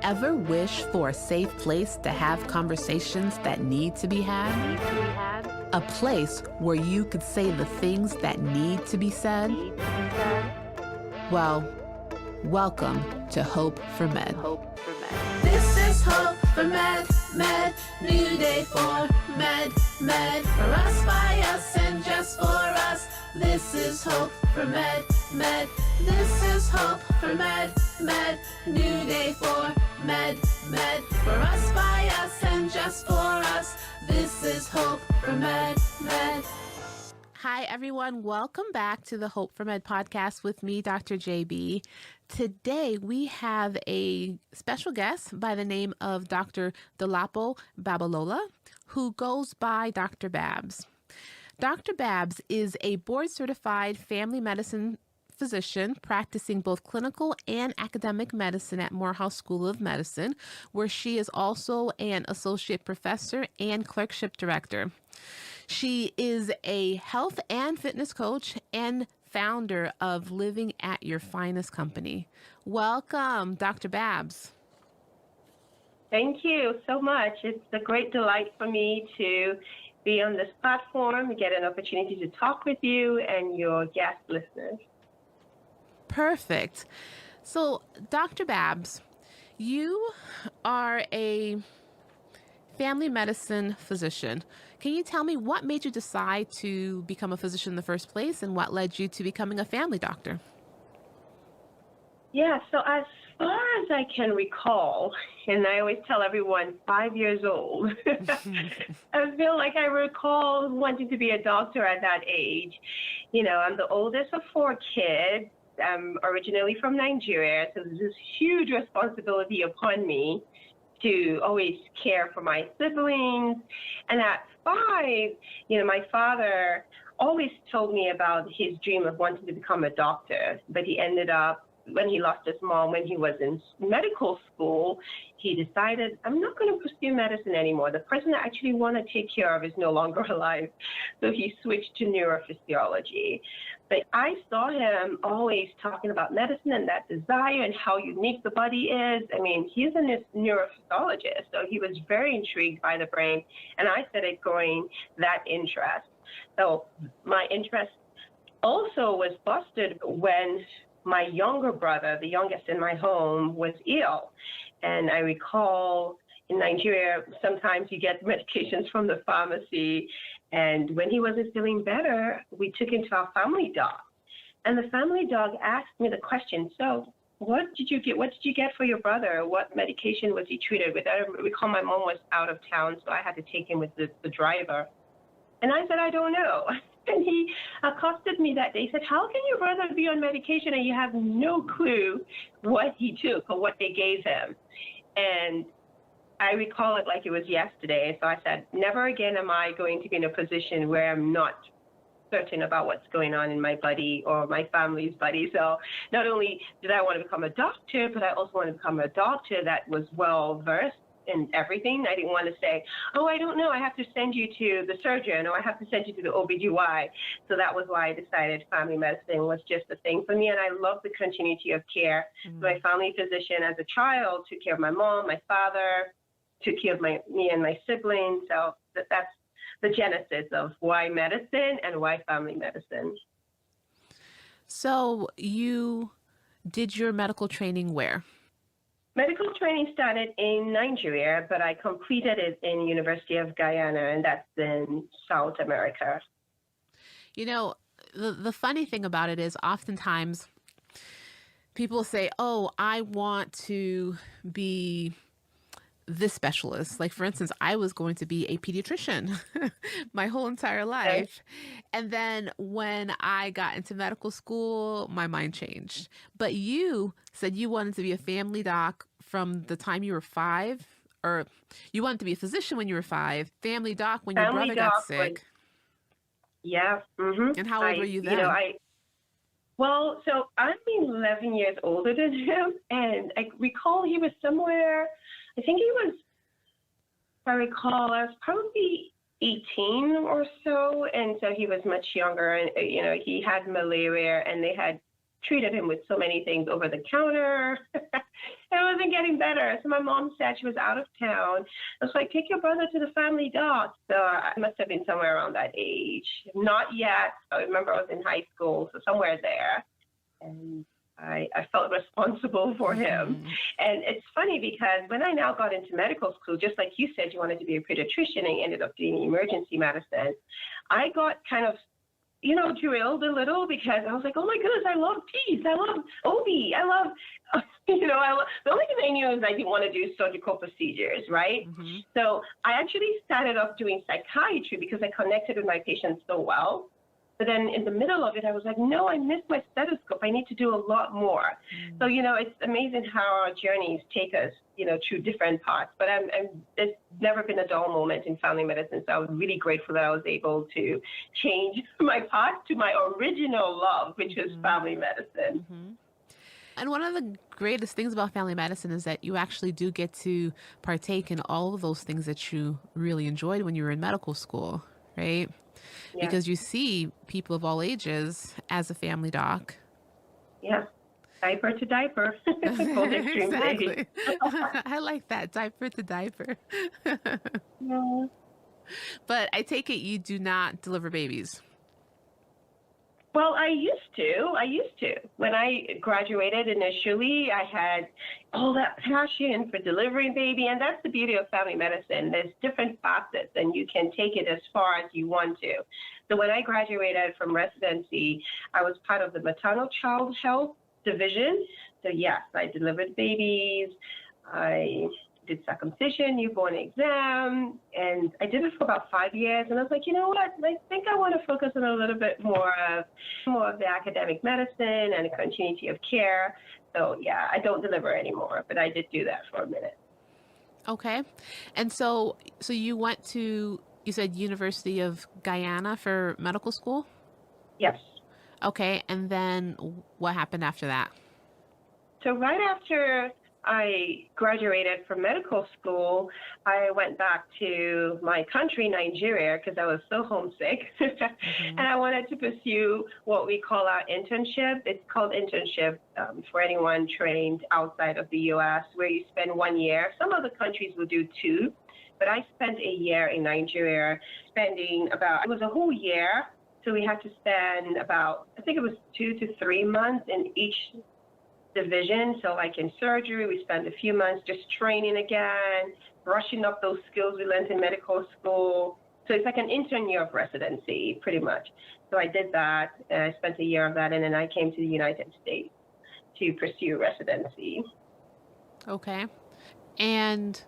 Ever wish for a safe place to have conversations that need to be had? A place where you could say the things that need to be said? Well, welcome to Hope for Med. This is Hope for Med, new day for Med, for us, by us, and just for us. This is Hope for Med, this is Hope for Med, new day for Med, for us, by us, and just for us. This is Hope for Med. Hi, everyone. Welcome back to the Hope for Med podcast with me, Dr. JB. Today, we have a special guest by the name of Dr. Dolapo Babalola, who goes by Dr. Babs. Dr. Babs is a board-certified family medicine physician practicing both clinical and academic medicine at Morehouse School of Medicine, where she is also an associate professor and clerkship director. She is a health and fitness coach and founder of Living at Your Finest Company. Welcome, Dr. Babs. Thank you so much. It's a great delight for me to be on this platform, get an opportunity to talk with you and your guest listeners. Perfect. So, Dr. Babs, you are a family medicine physician. Can you tell me what made you decide to become a physician in the first place and what led you to becoming a family doctor? Yeah, so as far as I can recall, and I always tell everyone 5 years old, I feel like I recall wanting to be a doctor at that age. You know, I'm the oldest of 4 kids. I'm originally from Nigeria, so there's this huge responsibility upon me to always care for my siblings. And at 5, you know, my father always told me about his dream of wanting to become a doctor, but he ended up, when he lost his mom, when he was in medical school, he decided, I'm not going to pursue medicine anymore. The person I actually want to take care of is no longer alive. So he switched to neurophysiology. But I saw him always talking about medicine and that desire and how unique the body is. I mean, he's a neurophysiologist, so he was very intrigued by the brain. And I started growing that interest. So my interest also was busted when my younger brother, the youngest in my home, was ill. And I recall in Nigeria, sometimes you get medications from the pharmacy. And when he wasn't feeling better, we took him to our family doc. And the family doc asked me the question, so what did you get for your brother? What medication was he treated with? I recall my mom was out of town, so I had to take him with the driver. And I said, I don't know. And he accosted me that day. He said, how can your brother be on medication and you have no clue what he took or what they gave him? And I recall it like it was yesterday. So I said, never again am I going to be in a position where I'm not certain about what's going on in my body or my family's body. So not only did I want to become a doctor, but I also want to become a doctor that was well-versed in everything. I didn't want to say, oh, I don't know, I have to send you to the surgeon, or I have to send you to the OBGY. So that was why I decided family medicine was just the thing for me. And I love the continuity of care. Mm-hmm. So my family physician as a child took care of my mom, my father, took care of me and my siblings. So that's the genesis of why medicine and why family medicine. So you did your medical training where? Medical training started in Nigeria, but I completed it in University of Guyana, and that's in South America. You know, the funny thing about it is oftentimes people say, oh, I want to be this specialist. Like, for instance, I was going to be a pediatrician my whole entire life. Okay. And then when I got into medical school, my mind changed. But you said you wanted to be a family doc from the time you were 5, or you wanted to be a physician when you were 5, family doc when your brother got sick. Yeah. Mm-hmm. And how old were you then? You know, well, so I'm 11 years older than him, and I recall he was somewhere, I think he was, if I recall, I was probably 18 or so, and so he was much younger, and, you know, he had malaria, and they had treated him with so many things over the counter. It wasn't getting better. So my mom said she was out of town. I was like, take your brother to the family doc. So I must have been somewhere around that age. Not yet. I remember I was in high school, so somewhere there. And I felt responsible for him. And it's funny because when I now got into medical school, just like you said, you wanted to be a pediatrician and you ended up doing emergency medicine, I got kind of, drilled a little because I was like, oh my goodness, I love peds. I love OB. I love, the only thing I knew is I didn't want to do surgical procedures, right? Mm-hmm. So I actually started off doing psychiatry because I connected with my patients so well. But then in the middle of it, I was like, no, I missed my stethoscope. I need to do a lot more. Mm. So, it's amazing how our journeys take us, through different parts. But there's never been a dull moment in family medicine. So I was really grateful that I was able to change my path to my original love, which was family medicine. Mm-hmm. And one of the greatest things about family medicine is that you actually do get to partake in all of those things that you really enjoyed when you were in medical school, right? Yeah. Because you see people of all ages as a family doc. Yeah. Diaper to diaper. Exactly. I like that. Diaper to diaper. Yeah. But I take it you do not deliver babies. Well, I used to. When I graduated initially, I had all that passion for delivering baby, and that's the beauty of family medicine. There's different facets, and you can take it as far as you want to. So when I graduated from residency, I was part of the maternal child health division. So yes, I delivered babies. I did circumcision, newborn exam, and I did it for about 5 years. And I was like, you know what? I think I want to focus on a little bit more of the academic medicine and the continuity of care. So yeah, I don't deliver anymore, but I did do that for a minute. Okay. And so you went to, you said University of Guyana for medical school? Yes. Okay. And then what happened after that? So right after I graduated from medical school, I went back to my country, Nigeria, because I was so homesick. And I wanted to pursue what we call our internship. It's called internship for anyone trained outside of the U.S., where you spend 1 year. Some other countries will do 2, but I spent a year in Nigeria, it was a whole year. So we had to spend I think it was 2 to 3 months in each division. So like in surgery, we spent a few months just training again, brushing up those skills we learned in medical school. So it's like an intern year of residency, pretty much. So I did that. I spent a year of that, and then I came to the United States to pursue residency. Okay. And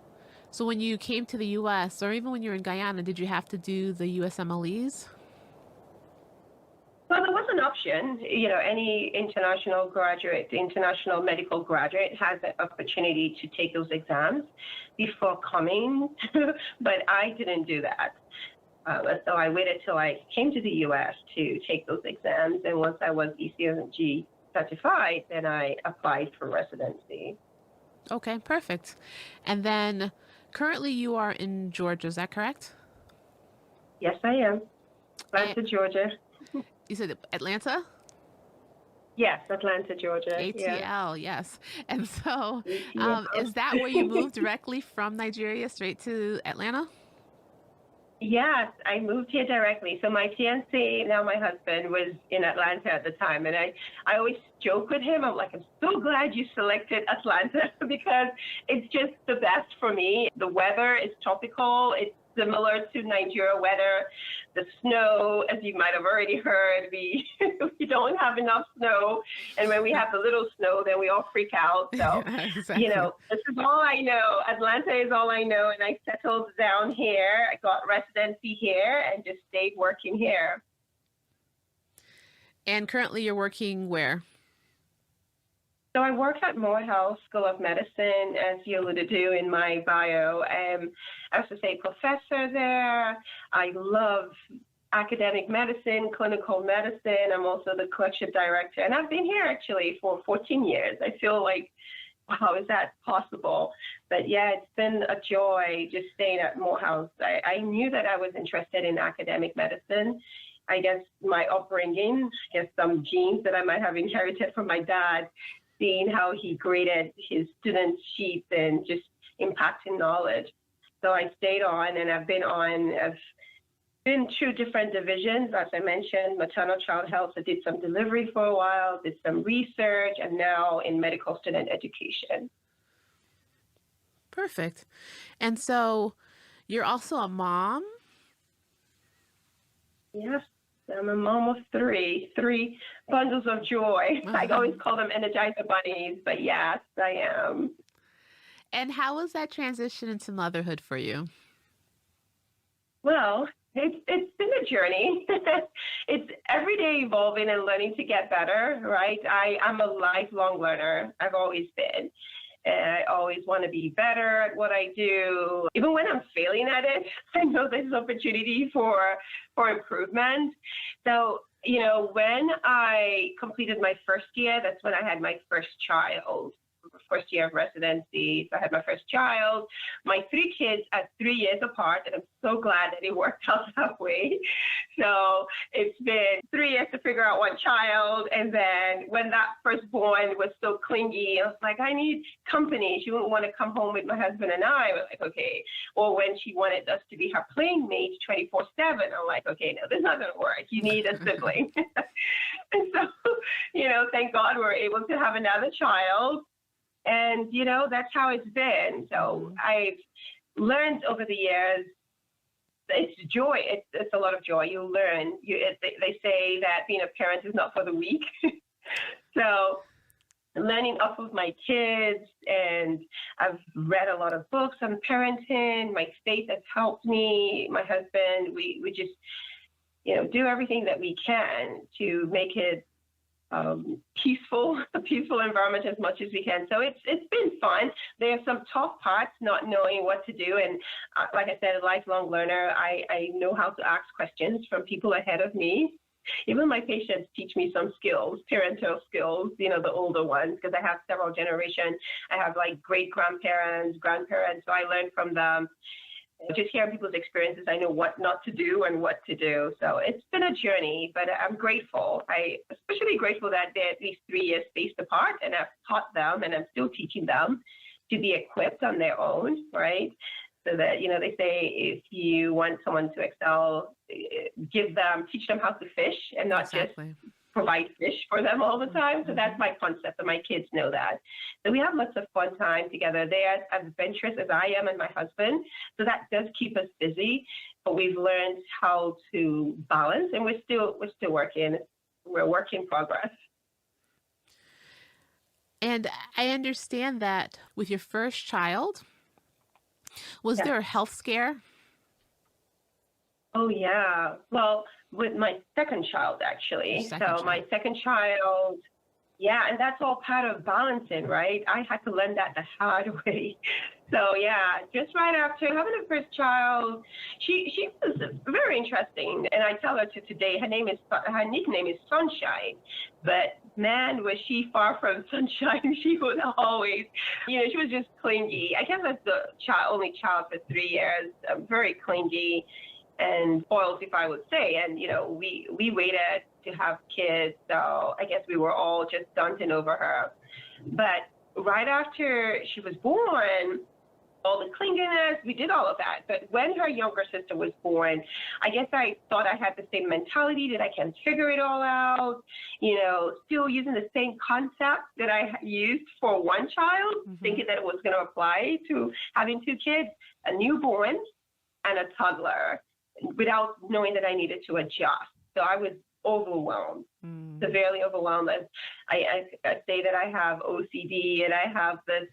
so when you came to the U.S., or even when you were in Guyana, did you have to do the USMLEs? Well, there was an option. Any international medical graduate has the opportunity to take those exams before coming, but I didn't do that. So I waited till I came to the U.S. to take those exams, and once I was ECMG certified, then I applied for residency. Okay, perfect. And then currently you are in Georgia, is that correct? Yes, I am. Atlanta, Georgia. You said Atlanta? Yes, Atlanta, Georgia. ATL, yes. And so is that where you moved directly from Nigeria straight to Atlanta? Yes, I moved here directly. So my fiancé, now my husband, was in Atlanta at the time. And I always joke with him. I'm like, I'm so glad you selected Atlanta because it's just the best for me. The weather is tropical. It's similar to Nigeria weather. The snow, as you might have already heard, we don't have enough snow. And when we have the little snow, then we all freak out. So, exactly. This is all I know. Atlanta is all I know. And I settled down here. I got residency here and just stayed working here. And currently you're working where? So I work at Morehouse School of Medicine, as you alluded to in my bio. I was to say professor there. I love academic medicine, clinical medicine. I'm also the clerkship director. And I've been here actually for 14 years. I feel like, wow, is that possible? But yeah, it's been a joy just staying at Morehouse. I knew that I was interested in academic medicine. I guess, my upbringing, I guess some genes that I might have inherited from my dad, seeing how he graded his student sheets and just impacting knowledge. So I stayed on, and I've been through different divisions, as I mentioned, maternal child health. I did some delivery for a while, did some research, and now in medical student education. Perfect. And so you're also a mom? Yes, I'm a mom of three bundles of joy. I always call them Energizer bunnies, but yes, I am. And how was that transition into motherhood for you? Well, it's been a journey. It's every day evolving and learning to get better, right? I'm a lifelong learner. I've always been. And I always want to be better at what I do. Even when I'm failing at it, I know there's opportunity for improvement. So, when I completed my first year, that's when I had my first child. First year of residency. So I had my first child. My 3 kids are 3 years apart, and I'm so glad that it worked out that way. So it's been 3 years to figure out one child. And then when that firstborn was so clingy, I was like, I need company. She wouldn't want to come home with my husband and I. was like, okay. Or when she wanted us to be her playmate 24/7, I'm like, okay, no, this is not going to work. You need a sibling. And so, thank God we were able to have another child. And, that's how it's been. So I've learned over the years, it's joy. It's a lot of joy. You learn. They say that being a parent is not for the weak. So learning off of my kids, and I've read a lot of books on parenting. My faith has helped me. My husband, we just, do everything that we can to make it a peaceful environment as much as we can. So it's been fun. There are some tough parts, not knowing what to do. And like I said, a lifelong learner, I know how to ask questions from people ahead of me. Even my patients teach me some skills, parental skills, the older ones, because I have several generations. I have like great grandparents, so I learn from them. Just hearing people's experiences, I know what not to do and what to do. So it's been a journey, but I'm grateful. I'm especially grateful that they're at least 3 years spaced apart, and I've taught them, and I'm still teaching them to be equipped on their own, right? So that, they say if you want someone to excel, teach them how to fish and not just provide fish for them all the time. So that's my concept, and my kids know that. So we have lots of fun time together. They are as adventurous as I am and my husband. So that does keep us busy, but we've learned how to balance, and we're still working. We're a work in progress. And I understand that with your first child, was there a health scare? Oh, yeah. Well, with my second child, actually. My second child, and that's all part of balancing, right? I had to learn that the hard way. So, just right after having a first child, she was very interesting. And I tell her to today, her nickname is Sunshine. But man, was she far from sunshine. She was always, she was just clingy. I guess that's the only child for 3 years, very clingy and spoiled, if I would say. And, we waited to have kids, so I guess we were all just daunting over her. But right after she was born, all the clinginess, we did all of that. But when her younger sister was born, I guess I thought I had the same mentality, that I can figure it all out, still using the same concept that I used for one child, thinking that it was going to apply to having 2 kids, a newborn and a toddler, without knowing that I needed to adjust. So I was overwhelmed, severely overwhelmed. I say that I have OCD, and I have this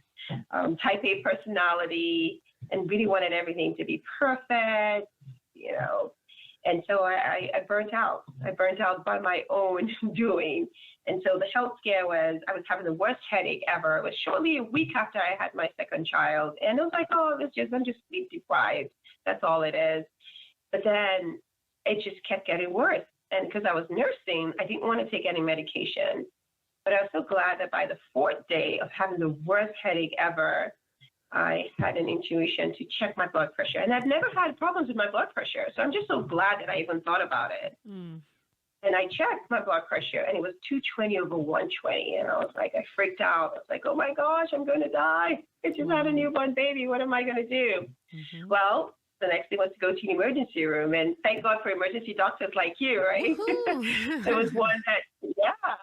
type A personality, and really wanted everything to be perfect, And so I burnt out. I burnt out by my own doing. And so the health scare was, I was having the worst headache ever. It was shortly a week after I had my second child. And I was like, I'm just sleep deprived. That's all it is. But then it just kept getting worse. And because I was nursing, I didn't want to take any medication. But I was so glad that by the 4th day of having the worst headache ever, I had an intuition to check my blood pressure. And I've never had problems with my blood pressure. So I'm just so glad that I even thought about it. Mm. And I checked my blood pressure, and it was 220 over 120. And I was like, I freaked out. I was like, oh my gosh, I'm going to die. I just had a newborn baby. What am I going to do? Mm-hmm. Well, the next thing was to go to the emergency room. And thank God for emergency doctors like you, right? There was one that,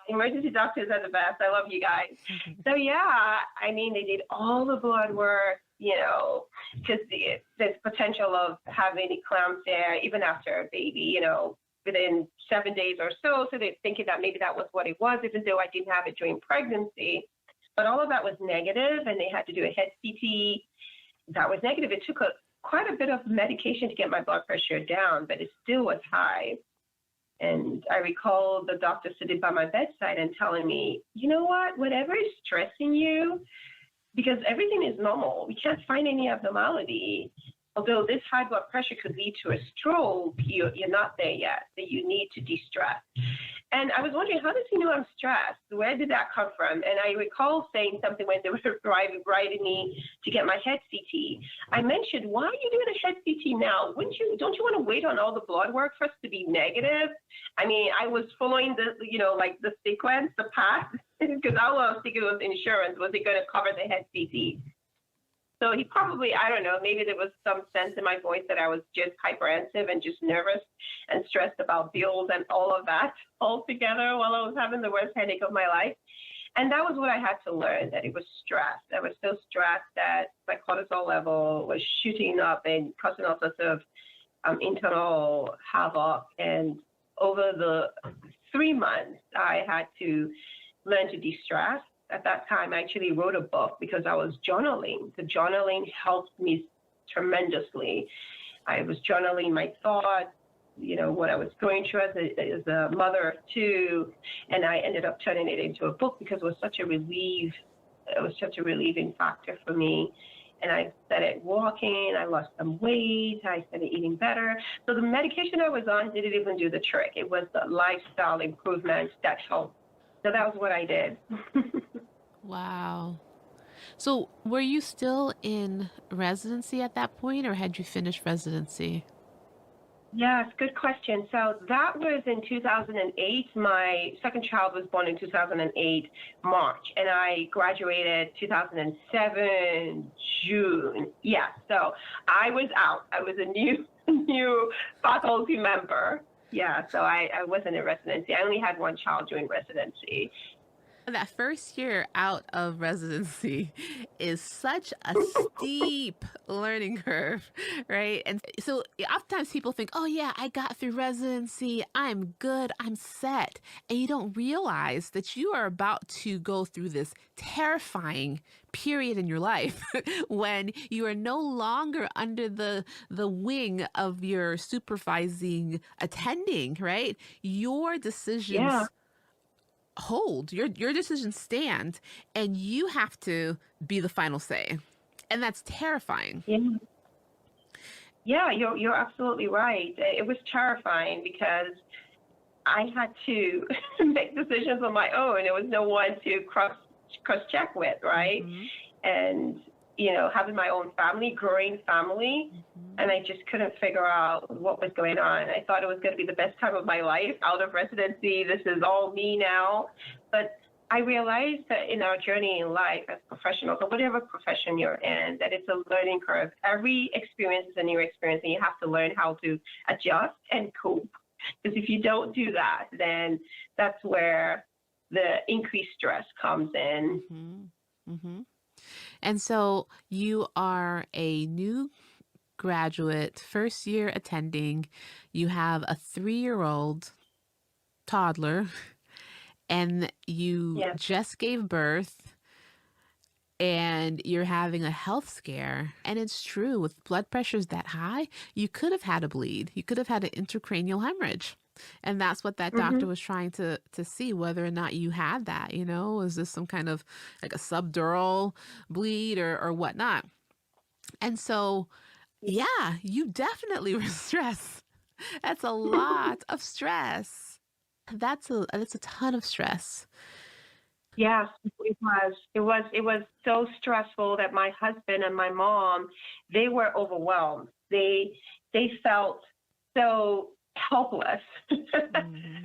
emergency doctors are the best. I love you guys. So, I mean, they did all the blood work, because there's potential of having eclampsia even after a baby, within 7 days or so. So they're thinking that maybe that was what it was, even though I didn't have it during pregnancy. But all of that was negative, and they had to do a head CT. That was negative. It took quite a bit of medication to get my blood pressure down, but it still was high. And I recall the doctor sitting by my bedside and telling me, you know what, whatever is stressing you, because everything is normal, we can't find any abnormality. Although this high blood pressure could lead to a stroke, you're not there yet. So you need to de-stress. And I was wondering, how does he know I'm stressed? Where did that come from? And I recall saying something when they were writing me to get my head CT. I mentioned, why are you doing a head CT now? Don't you want to wait on all the blood work for us to be negative? I mean, I was following the sequence, the path, because all I was thinking was insurance. Was it going to cover the head CT? So he probably, I don't know, maybe there was some sense in my voice that I was just hyperactive and just nervous and stressed about bills and all of that all together while I was having the worst headache of my life. And that was what I had to learn, that it was stress. I was so stressed that my cortisol level was shooting up and causing all sorts of internal havoc. And over the 3 months, I had to learn to de-stress. At that time, I actually wrote a book because I was journaling. The journaling helped me tremendously. I was journaling my thoughts, what I was going through as a mother of two, and I ended up turning it into a book because it was such a relief. It was such a relieving factor for me. And I started walking, I lost some weight, I started eating better. So the medication I was on didn't even do the trick. It was the lifestyle improvements that helped. So that was what I did. Wow. So were you still in residency at that point, or had you finished residency? Yes, good question. So that was in 2008. My second child was born in 2008, March, and I graduated 2007, June. Yeah, so I was out. I was a new faculty member. Yeah, so I wasn't in residency. I only had one child during residency. That first year out of residency is such a steep learning curve, right? And so oftentimes people think, oh yeah, I got through residency, I'm good, I'm set. And you don't realize that you are about to go through this terrifying period in your life when you are no longer under the wing of your supervising attending, right? Your decisions hold, your decisions stand, and you have to be the final say. And that's terrifying. Yeah, you're absolutely right. It was terrifying because I had to make decisions on my own. There was no one to cross check with, right? Mm-hmm. And having my own family, growing family, and I just couldn't figure out what was going on. I thought it was going to be the best time of my life out of residency. This is all me now. But I realized that in our journey in life as professionals, or whatever profession you're in, that it's a learning curve. Every experience is a new experience, and you have to learn how to adjust and cope. Because if you don't do that, then that's where the increased stress comes in. Mm-hmm. Mm-hmm. And so you are a new graduate, first year attending. You have a 3-year-old toddler, and you just gave birth, and you're having a health scare. And it's true, with blood pressures that high, you could have had a bleed. You could have had an intracranial hemorrhage. And that's what that doctor was trying to see, whether or not you had that, is this some kind of like a subdural bleed or whatnot. And so, yeah, you definitely were stressed. That's a lot of stress. That's a ton of stress. Yes, it was. It was so stressful that my husband and my mom, they were overwhelmed. They felt so helpless. Mm-hmm.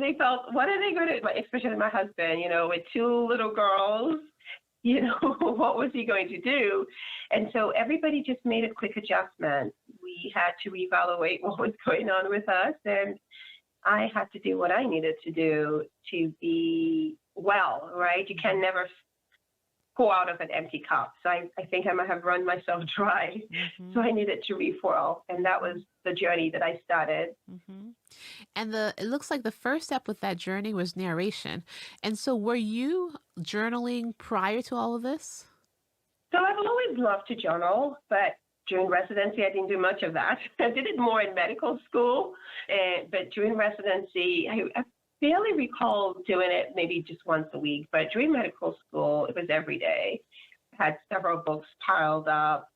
They felt, what are they going to, especially my husband, with two little girls, what was he going to do? And so everybody just made a quick adjustment. We had to reevaluate what was going on with us, and I had to do what I needed to do to be well, right? You can never pour out of an empty cup. So I think I might have run myself dry. Mm-hmm. So I needed to refill. And that was the journey that I started. Mm-hmm. And it looks like the first step with that journey was narration. And so were you journaling prior to all of this? So I've always loved to journal, but during residency, I didn't do much of that. I did it more in medical school, but during residency, I barely recall doing it maybe just once a week. But during medical school, it was every day. I had several books piled up.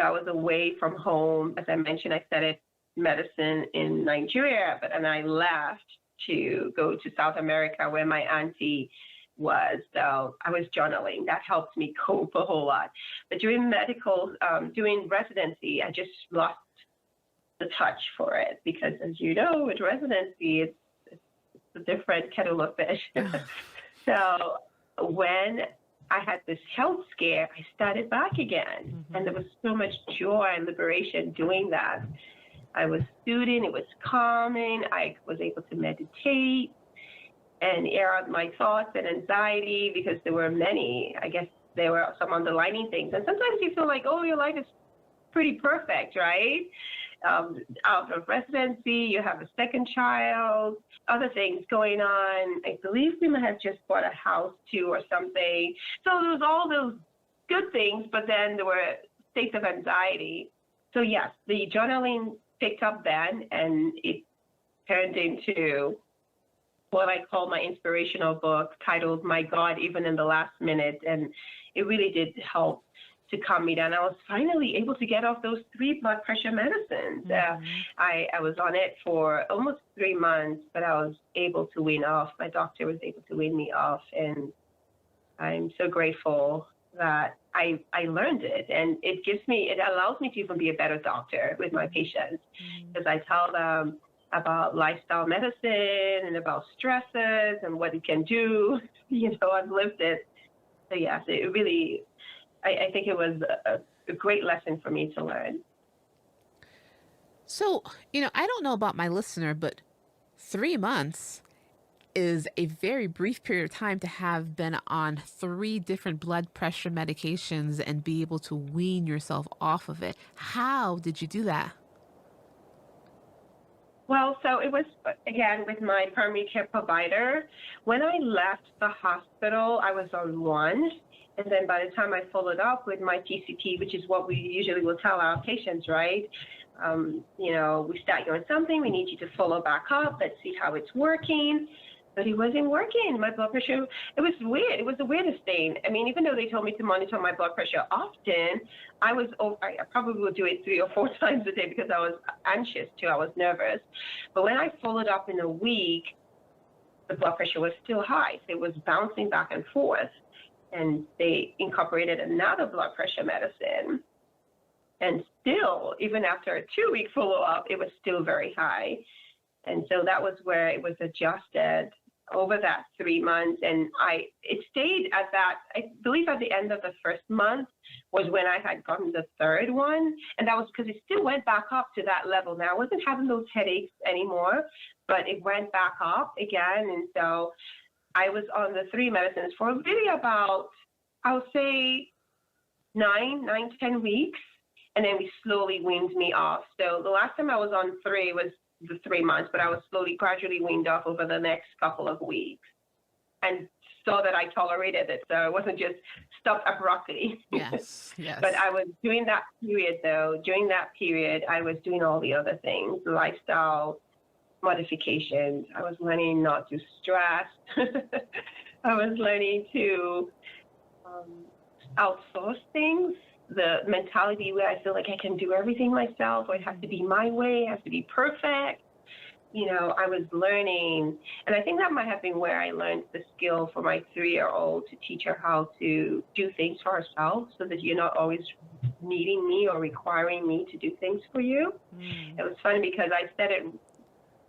I was away from home. As I mentioned, I studied medicine in Nigeria, and I left to go to South America where my auntie was. So I was journaling. That helped me cope a whole lot. But during doing residency, I just lost the touch for it because, as you know, with residency, it's a different kettle of fish. So when I had this health scare, I started back again. Mm-hmm. And there was so much joy and liberation doing that. I was soothing, it was calming, I was able to meditate and air out my thoughts and anxiety because there were many. I guess there were some underlining things. And sometimes you feel like, oh, your life is pretty perfect, right? Out of residency, you have a second child, other things going on. I believe we might have just bought a house too or something. So there was all those good things, but then there were states of anxiety. So yes, the journaling picked up then, and it turned into what I call my inspirational book titled My God, Even in the Last Minute. And it really did help to calm me down. I was finally able to get off those 3 blood pressure medicines. Mm-hmm. I was on it for almost 3 months, but I was able to wean off. My doctor was able to wean me off, and I'm so grateful that I learned it. And it allows me to even be a better doctor with my patients, because I tell them about lifestyle medicine and about stresses and what it can do. I've lived it. So yes, it really, I think it was a great lesson for me to learn. So, I don't know about my listener, but 3 months is a very brief period of time to have been on 3 different blood pressure medications and be able to wean yourself off of it. How did you do that? Well, so it was, again, with my primary care provider. When I left the hospital, I was on 1. And then by the time I followed up with my TCP, which is what we usually will tell our patients, right? We start you on something, we need you to follow back up, let's see how it's working. But it wasn't working. My blood pressure, it was weird. It was the weirdest thing. I mean, even though they told me to monitor my blood pressure often, I probably would do it 3 or 4 times a day because I was anxious too. I was nervous. But when I followed up in a week, the blood pressure was still high. So it was bouncing back and forth. And they incorporated another blood pressure medicine. And still, even after a 2-week follow-up, it was still very high. And so that was where it was adjusted over that 3 months. And it stayed at that, I believe at the end of the first month was when I had gotten the 3rd one. And that was because it still went back up to that level. Now I wasn't having those headaches anymore, but it went back up again. And so I was on the 3 medicines for really about, I would say 10 weeks. And then we slowly weaned me off. So the last time I was on 3 was the 3 months, but I was gradually weaned off over the next couple of weeks, and saw that I tolerated it. So it wasn't just stopped abruptly. Yes. But I was doing that period, though. During that period, I was doing all the other things, lifestyle modifications. I was learning not to stress. I was learning to outsource things. The mentality where I feel like I can do everything myself, or it has to be my way, it has to be perfect. I was learning, and I think that might have been where I learned the skill for my 3-year-old to teach her how to do things for herself so that you're not always needing me or requiring me to do things for you. It was fun because I started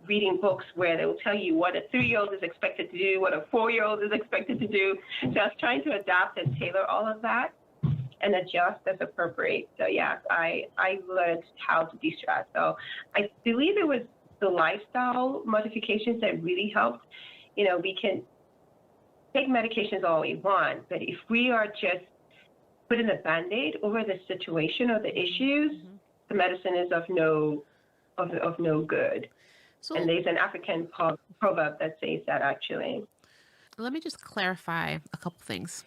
reading books where they will tell you what a 3-year-old is expected to do, what a 4-year-old is expected to do. So I was trying to adapt and tailor all of that and adjust as appropriate. So yes, I learned how to de-stress. So I believe it was the lifestyle modifications that really helped. We can take medications all we want, but if we are just putting a Band-Aid over the situation or the issues, the medicine is of no good. So And there's an African proverb that says that actually. let me just clarify a couple things.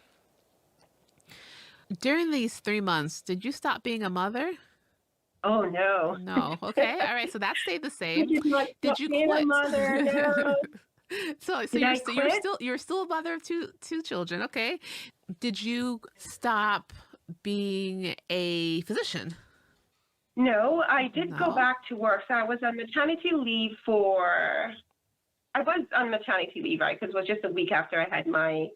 During these 3 months, did you stop being a mother? Oh no. No. Okay. All right. So that stayed the same. Did you being quit? a mother? No. So Did I quit? you're still a mother of two children. Okay. Did you stop being a physician? No, I did go No. back to work. So I was on maternity leave right? Because it was just a week after I had my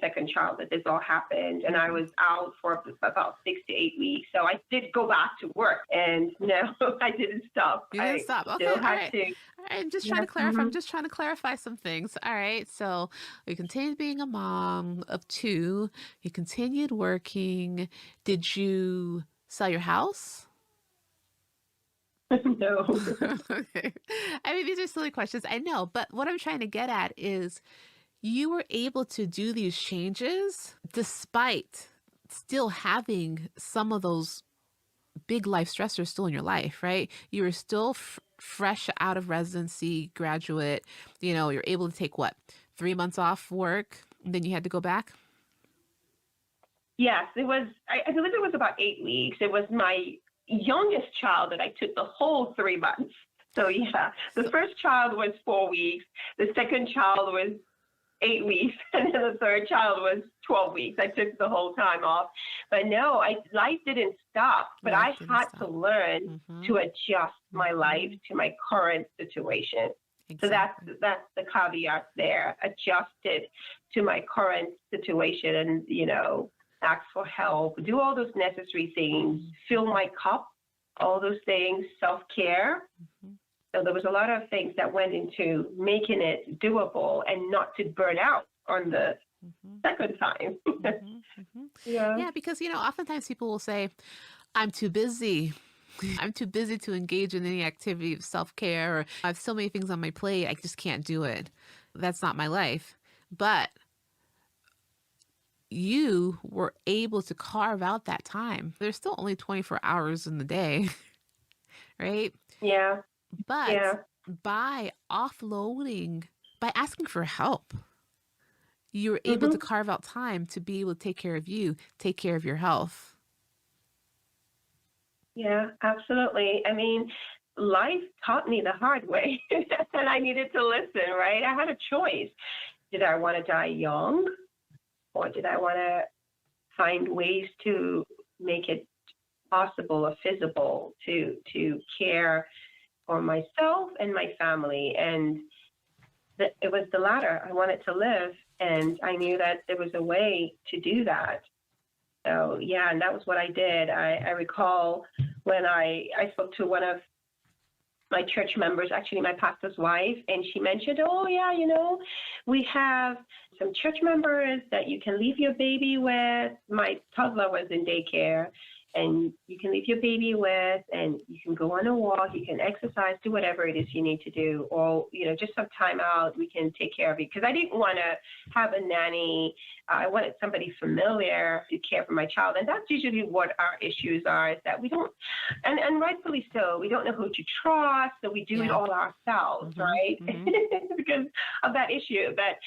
second child that this all happened. And I was out for about 6 to 8 weeks. So I did go back to work. And no, I didn't stop. You didn't stop. Okay. Still All had right. to. All right. I'm just trying to clarify. I'm just trying to clarify some things. All right. So you continued being a mom of 2. You continued working. Did you sell your house? No. Okay. I mean, these are silly questions. I know. But what I'm trying to get at is you were able to do these changes despite still having some of those big life stressors still in your life, right? You were still fresh out of residency, graduate. You're able to take 3 months off work, and then you had to go back? Yes, it was, I believe it was about 8 weeks. It was my youngest child that I took the whole 3 months. So yeah, the first child was 4 weeks. The second child was 8 weeks. And then the third child was 12 weeks. I took the whole time off. But no, life didn't stop. But I had to learn to adjust my life to my current situation. Exactly. So that's the caveat there. Adjusted to my current situation and, ask for help, do all those necessary things, fill my cup, all those things, self-care. So there was a lot of things that went into making it doable and not to burn out on the second time. Yeah, because, oftentimes people will say, I'm too busy. I'm too busy to engage in any activity of self-care, or I have so many things on my plate, I just can't do it. That's not my life. But you were able to carve out that time. There's still only 24 hours in the day, right? Yeah. But by offloading, by asking for help, you were able to carve out time to be able to take care of you, take care of your health. Yeah, absolutely. I mean, life taught me the hard way, and I needed to listen, right? I had a choice. Did I want to die young? Or did I want to find ways to make it possible or feasible to care for myself and my family? And it was the latter. I wanted to live, and I knew that there was a way to do that. So, yeah, and that was what I did. I recall when I spoke to one of my church members, actually my pastor's wife, and she mentioned, oh, yeah, we have some church members that you can leave your baby with. My toddler was in daycare, and you can leave your baby with, and you can go on a walk, you can exercise, do whatever it is you need to do, or, just some time out, we can take care of you. Because I didn't want to have a nanny. I wanted somebody familiar to care for my child. And that's usually what our issues are, is that we don't, and rightfully so, we don't know who to trust, so we do it all ourselves, right? Because of that issue. But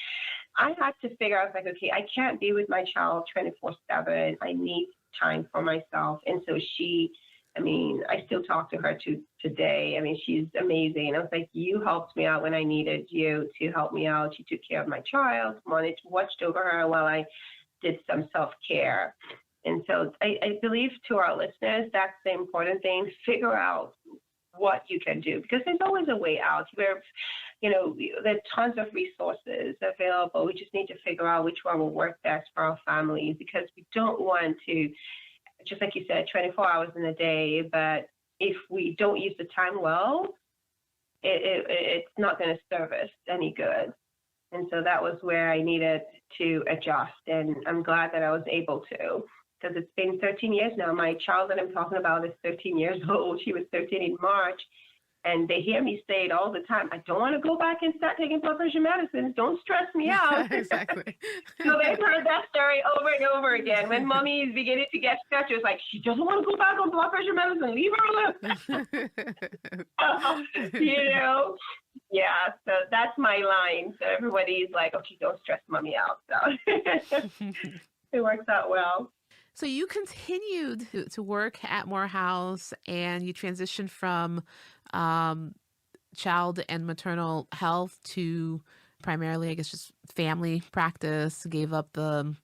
I had to figure out, okay, I can't be with my child 24/7. I need time for myself. And so I still talk to her today. I mean, she's amazing. I was like, you helped me out when I needed you to help me out. She took care of my child, watched over her while I did some self-care. And so I believe to our listeners, that's the important thing. Figure out what you can do, because there's always a way out. There's tons of resources available. We just need to figure out which one will work best for our families, because we don't want to, just like you said, 24 hours in a day, but if we don't use the time well, it's not going to serve us any good. And so that was where I needed to adjust, and I'm glad that I was able to, because it's been 13 years now. My child that I'm talking about is 13 years old. She was 13 in March, and they hear me say it all the time. I don't want to go back and start taking blood pressure medicines. Don't stress me out. Exactly. So they've heard that story over and over again. When mommy is beginning to get stressed, it's like, she doesn't want to go back on blood pressure medicine. Leave her alone. Yeah, so that's my line. So everybody's like, okay, don't stress mommy out. So it works out well. So you continued to work at Morehouse, and you transitioned from child and maternal health to primarily, I guess, just family practice, gave up the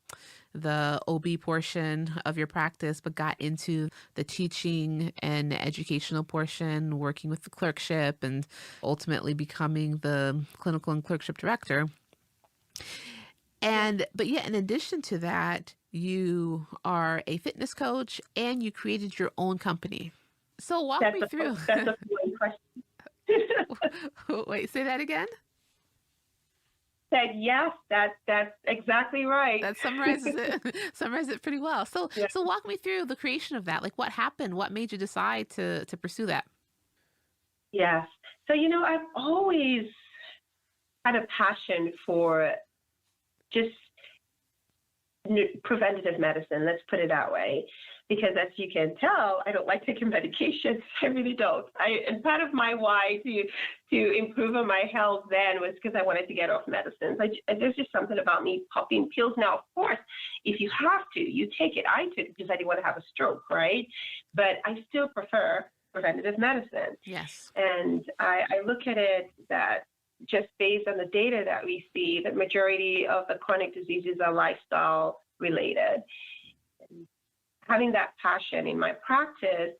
OB portion of your practice, but got into the teaching and educational portion, working with the clerkship, and ultimately becoming the clinical and clerkship director. But in addition to that, you are a fitness coach and you created your own company. So walk me through. That's a funny question. Wait, say that again? Said yes, that's exactly right. That summarizes it pretty well. So walk me through the creation of that. Like, what happened? What made you decide to pursue that? Yes. So I've always had a passion for just preventative medicine. Let's put it that way. Because as you can tell, I don't like taking medications. I really don't. And part of my why to improve on my health then was because I wanted to get off medicines. There's just something about me popping pills. Now, of course, if you have to, you take it. I took it because I didn't want to have a stroke, right? But I still prefer preventative medicine. Yes. And I look at it that just based on the data that we see, the majority of the chronic diseases are lifestyle related. Having that passion in my practice,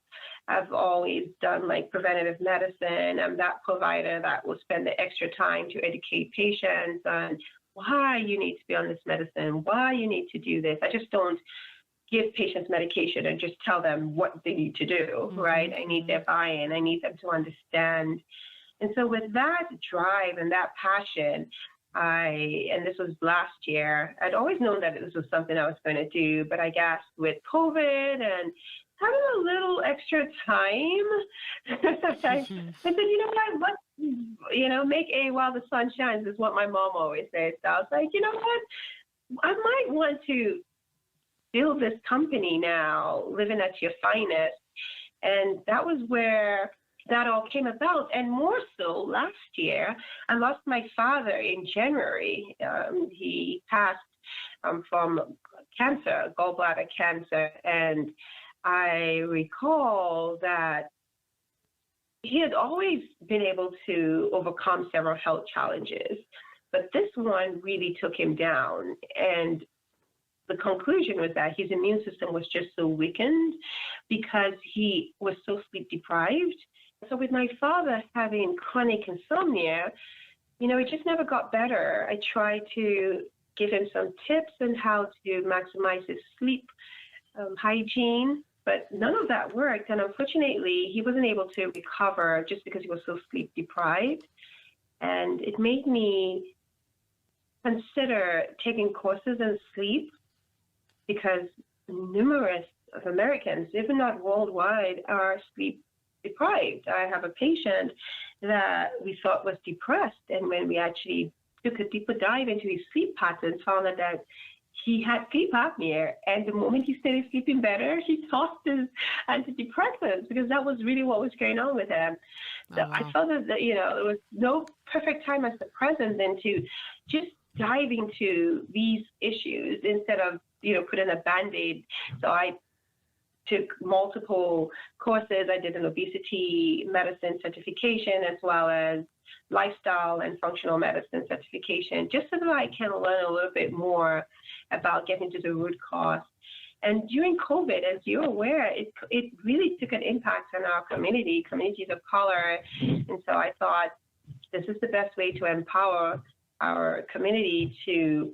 I've always done like preventative medicine. I'm that provider that will spend the extra time to educate patients on why you need to be on this medicine, why you need to do this. I just don't give patients medication and just tell them what they need to do, right? I need their buy-in. I need them to understand. And so with that drive and that passion, and this was last year, I'd always known that this was something I was going to do, but I guess with COVID and having a little extra time, I said, what, make a while the sun shines is what my mom always says. So I was like, you know what, I might want to build this company now, living at your finest. And that was where that all came about. And more so last year, I lost my father in January. He passed from cancer, gallbladder cancer. And I recall that he had always been able to overcome several health challenges, but this one really took him down. And the conclusion was that his immune system was just so weakened because he was so sleep deprived. So with my father having chronic insomnia, it just never got better. I tried to give him some tips on how to maximize his sleep hygiene, but none of that worked. And unfortunately, he wasn't able to recover just because he was so sleep deprived. And it made me consider taking courses in sleep, because numerous of Americans, if not worldwide, are sleep deprived. I have a patient that we thought was depressed, and when we actually took a deeper dive into his sleep patterns, found out that he had sleep apnea, and the moment he started sleeping better, he tossed his antidepressants because that was really what was going on with him. So I felt that there was no perfect time as the present than to just dive into these issues instead of putting a Band-Aid. So I took multiple courses. I did an obesity medicine certification as well as lifestyle and functional medicine certification, just so that I can learn a little bit more about getting to the root cause. And during COVID, as you're aware, it really took an impact on our communities of color. And so I thought this is the best way to empower our community to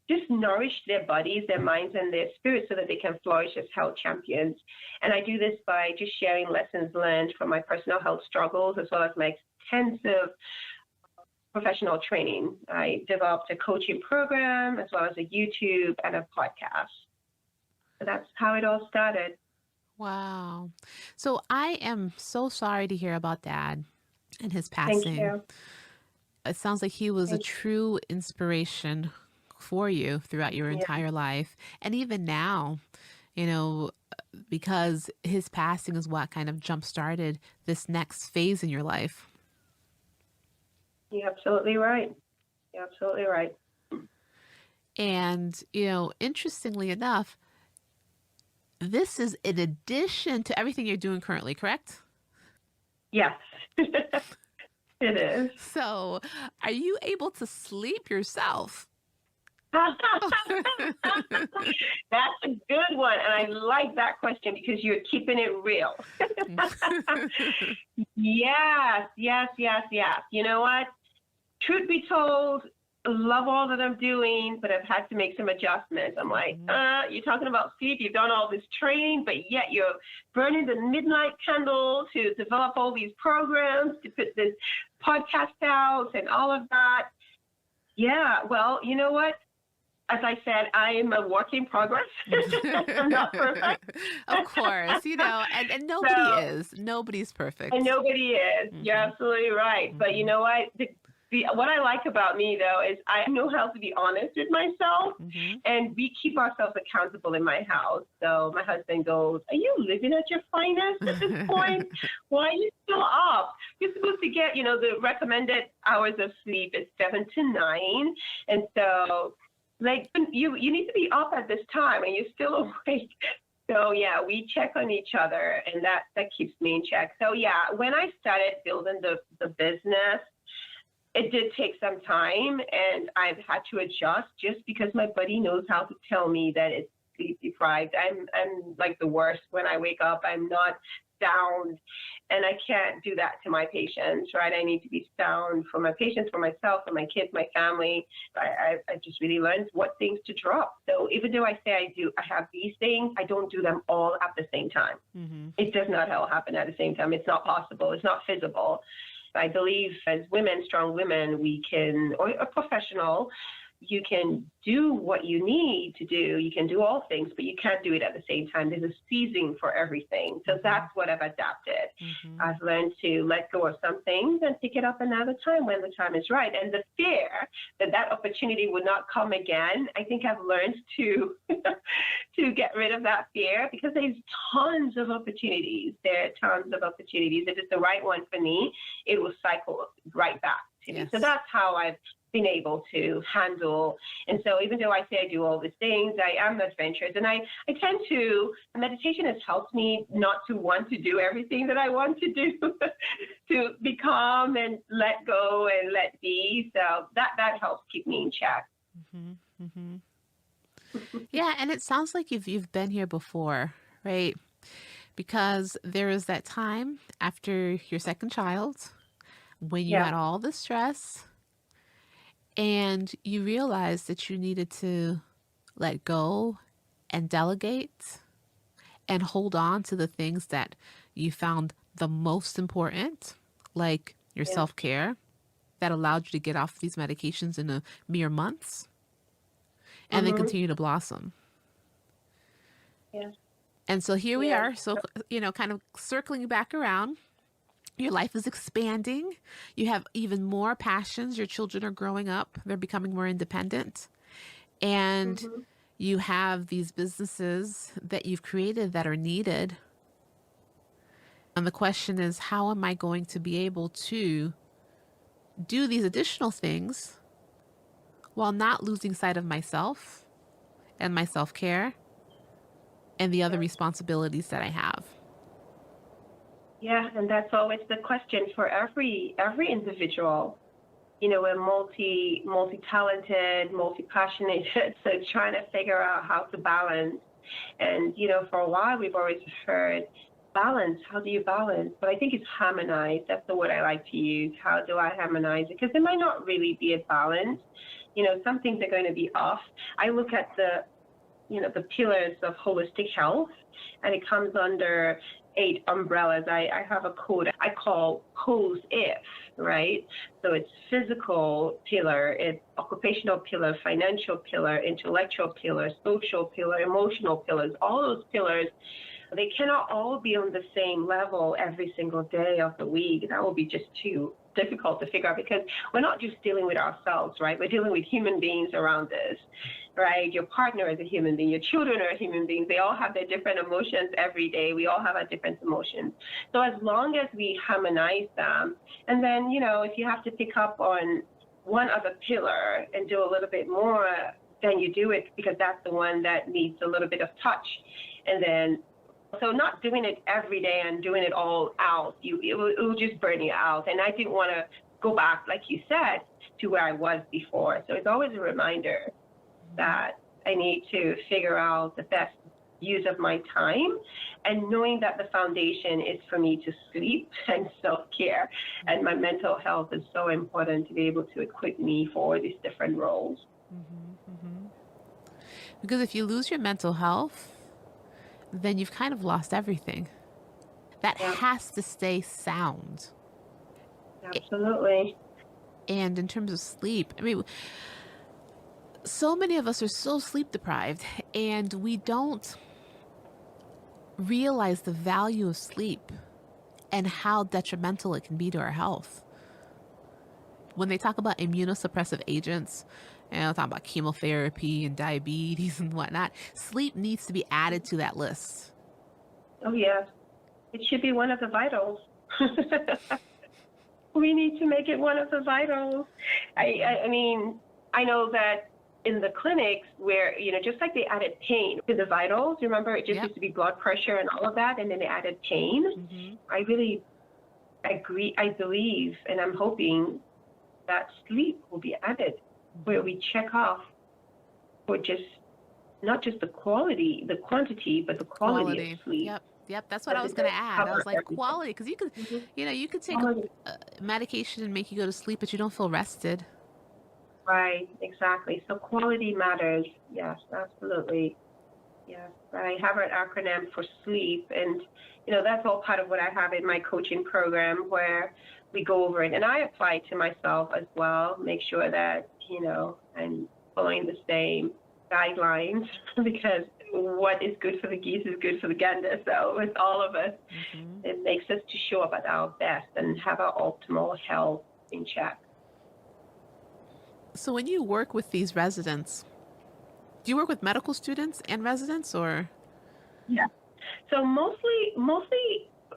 just nourish their bodies, their minds, and their spirits so that they can flourish as health champions. And I do this by just sharing lessons learned from my personal health struggles as well as my extensive professional training. I developed a coaching program as well as a YouTube and a podcast. So that's how it all started. Wow. So I am so sorry to hear about Dad and his Thank passing. you. It sounds like he was a true inspiration for you throughout your entire life. And even now, you know, because his passing is what kind of jump started this next phase in your life. You're absolutely right. You're absolutely right. And, you know, interestingly enough, this is in addition to everything you're doing currently, correct? Yes, it is. So are you able to sleep yourself? That's a good one. And I like that question because you're keeping it real. Yes. You know what? Truth be told, love all that I'm doing, but I've had to make some adjustments. I'm like, you're talking about sleep, you've done all this training, but yet you're burning the midnight candle to develop all these programs, to put this podcast out and all of that. Yeah, well, you know what? As I said, I am a work in progress. I'm not perfect. Of course, you know, and nobody is. Nobody's perfect. And nobody is. You're absolutely right. But you know what? What I like about me, though, is I know how to be honest with myself, and we keep ourselves accountable in my house. So my husband goes, "Are you living at your finest at this point? Why are you still up? You're supposed to get, you know, the recommended hours of sleep is 7 to 9. And so, like, you need to be up at this time, and you're still awake." So, yeah, we check on each other, and that keeps me in check. So, yeah, when I started building the business, it did take some time, and I've had to adjust just because my body knows how to tell me that it's sleep deprived. I'm like the worst when I wake up. I'm not sound, and I can't do that to my patients, right? I need to be sound for my patients, for myself, for my kids, my family. I just really learned what things to drop. So even though I say I have these things, I don't do them all at the same time. It does not all happen at the same time. It's not possible. It's not feasible. I believe as women, strong women, we can, or a professional, you can do what you need to do. You can do all things, but you can't do it at the same time. There's a season for everything. So that's what I've adapted. I've learned to let go of some things and pick it up another time when the time is right. And the fear that opportunity would not come again, I think I've learned to get rid of that fear, because there's tons of opportunities. There are tons of opportunities. If it's the right one for me, it will cycle right back to me. So that's how I've been able to handle. And so even though I say I do all these things, I am adventurous. And I tend to, meditation has helped me not to want to do everything that I want to do, to be calm and let go and let be. So that helps keep me in check. Yeah, and it sounds like you've been here before, right? Because there was that time after your second child when you had all the stress, and you realized that you needed to let go and delegate and hold on to the things that you found the most important, like your self-care, that allowed you to get off these medications in a mere months and then continue to blossom. And so here we are. So, you know, kind of circling back around. Your life is expanding. You have even more passions. Your children are growing up. They're becoming more independent. And you have these businesses that you've created that are needed. And the question is, how am I going to be able to do these additional things while not losing sight of myself and my self-care and the other responsibilities that I have? Yeah, and that's always the question for every individual. You know, we're multi-talented, multi-passionate, so trying to figure out how to balance And, for a while, we've always heard balance. How do you balance? But I think it's harmonize. That's the word I like to use. How do I harmonize it? Because there might not really be a balance. Some things are going to be off. I look at the pillars of holistic health, and it comes under 8 umbrellas. I have a code I call pose if, right? So it's physical pillar, it's occupational pillar, financial pillar, intellectual pillar, social pillar, emotional pillars. All those pillars, they cannot all be on the same level every single day of the week. That will be just too difficult to figure out, because we're not just dealing with ourselves, right? We're dealing with human beings around us, right? Your partner is a human being, your children are human beings. They all have their different emotions every day. We all have our different emotions. So as long as we harmonize them, and then, if you have to pick up on one other pillar and do a little bit more, then you do it, because that's the one that needs a little bit of touch. And then so not doing it every day and doing it all out, it will just burn you out. And I didn't want to go back, like you said, to where I was before. So it's always a reminder that I need to figure out the best use of my time, and knowing that the foundation is for me to sleep and self-care. And my mental health is so important to be able to equip me for these different roles. Because if you lose your mental health, then you've kind of lost everything. That has to stay sound. Absolutely. And in terms of sleep, I mean, so many of us are so sleep deprived, and we don't realize the value of sleep and how detrimental it can be to our health. When they talk about immunosuppressive agents, talking about chemotherapy and diabetes and whatnot, sleep needs to be added to that list. Oh, yes. It should be one of the vitals. We need to make it one of the vitals. I mean, I know that in the clinics where, just like they added pain to the vitals, remember, it just used to be blood pressure and all of that, and then they added pain. I really agree. I believe, and I'm hoping that sleep will be added, where we check off for not just the quality, the quantity, but the quality of sleep. Yep. That's what I was going to add. I was like, quality, because you could, you could take medication and make you go to sleep, but you don't feel rested. Right, exactly. So quality matters. Yes, absolutely. Yes, I have an acronym for sleep, and that's all part of what I have in my coaching program, where we go over it, and I apply it to myself as well. Make sure that I'm following the same guidelines, because what is good for the geese is good for the gander. So with all of us, it makes us to show up at our best and have our optimal health in check. So when you work with these residents, do you work with medical students and residents, or? Yeah. So mostly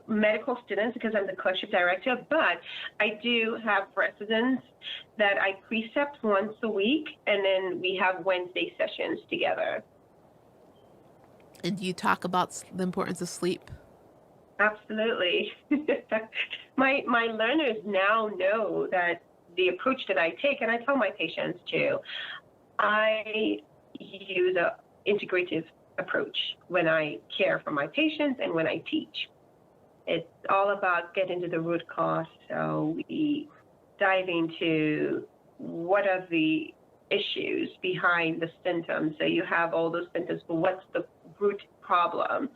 medical students, because I'm the clerkship director, but I do have residents that I precept once a week, and then we have Wednesday sessions together. And do you talk about the importance of sleep? Absolutely. My learners now know that the approach that I take, and I tell my patients too, I use an integrative approach when I care for my patients and when I teach. It's all about getting to the root cause. So we dive into what are the issues behind the symptoms. So you have all those symptoms, but what's the root problem?